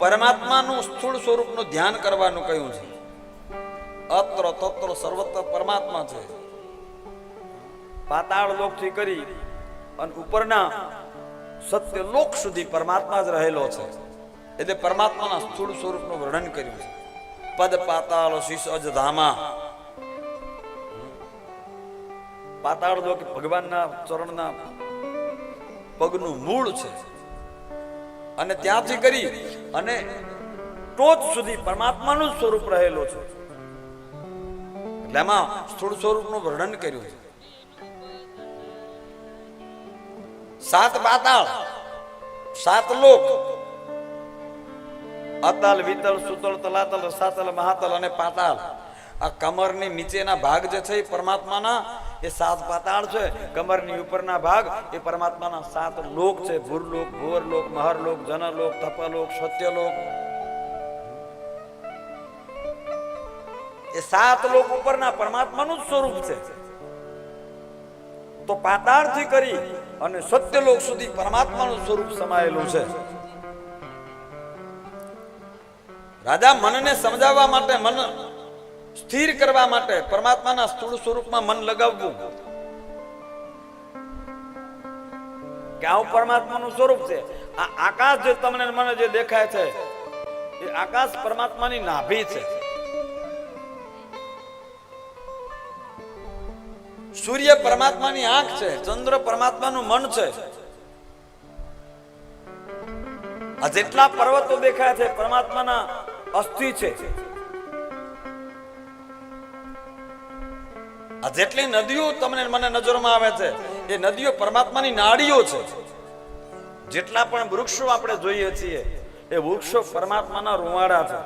પરમાત્માનું સ્થૂળ સ્વરૂપનું ધ્યાન કરવાનું કહ્યું છે. અત્ર તત્ર સર્વત્ર પરમાત્મા છે. પાતાળ લોકથી કરી અને ઉપરના સત્ય લોક સુધી પરમાત્મા જ રહેલો છે. એટલે પરમાત્માના સ્થૂળ સ્વરૂપનું વર્ણન કર્યું છે. પદ પાતાળ શીશ અજ ધામા. પાતાળ લોક ભગવાનના ચરણના પગનું મૂળ છે અને ત્યાંથી કરી અને ટોચ સુધી પરમાત્માનું સ્વરૂપ રહેલું છે. એટલે એમાં સ્થૂળ સ્વરૂપનું વર્ણન કર્યું છે. સાત પાતાળ, સાત લોક, અતલ વિતલ સુતલ તલાતલ રસાતલ મહાતલ અને પાતાળ. આ કમરની નીચેના ભાગ જે છે એ પરમાત્માના એ સાત પાતાળ છે. કમરની ઉપરના ભાગ એ પરમાત્માના સાત લોક છે. ભૂરલોક, ભુવરલોક, મહરલોક, જનલોક, તપલોક, સત્યલોક. એ સાત લોક ઉપરના પરમાત્માનું જ સ્વરૂપ છે. તો પાતાળથી કરી અને સત્યલોક સુધી પરમાત્માનું સ્વરૂપ સમાયેલું છે. રાજા મનને સમજાવવા માટે, મન સ્થિર કરવા માટે પરમાત્માના સ્થૂળ સ્વરૂપમાં મન લગાવવું કે આવું પરમાત્માનું સ્વરૂપ છે. આ આકાશ જે તમને મને જે દેખાય છે એ આકાશ પરમાત્માની નાભી છે. સૂર્ય પરમાત્માની આંખ છે. ચંદ્ર પરમાત્માનું મન છે. આ જેટલા પર્વતો દેખાય છે પરમાત્માના અસ્થિ છે. આ જેટલી નદીઓ તમને મને નજરમાં આવે છે એ નદીઓ પરમાત્માની નાડીઓ છે. જેટલા પણ વૃક્ષો આપણે જોઈએ છીએ એ વૃક્ષો પરમાત્માના રૂવાડા છે.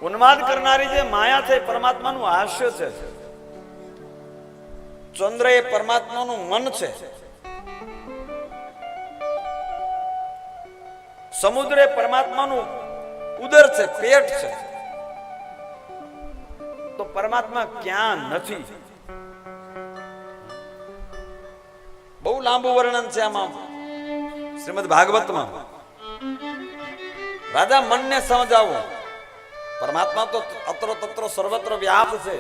ઉન્માદ કરનારી જે માયા છે પરમાત્માનું હાસ્ય છે. ચંદ્ર એ પરમાત્માનું મન છે. સમુદ્ર એ પરમાત્માનું ઉદર છે, પેટ છે. તો પરમાત્મા ક્યાં નથી? બહુ લાંબુ વર્ણન છે આમાં શ્રીમદ ભાગવતમાં. રાજા મનને સમજાવો. પરમાત્મા તો અત્ર તત્ર સર્વત્ર વ્યાપ્ત છે.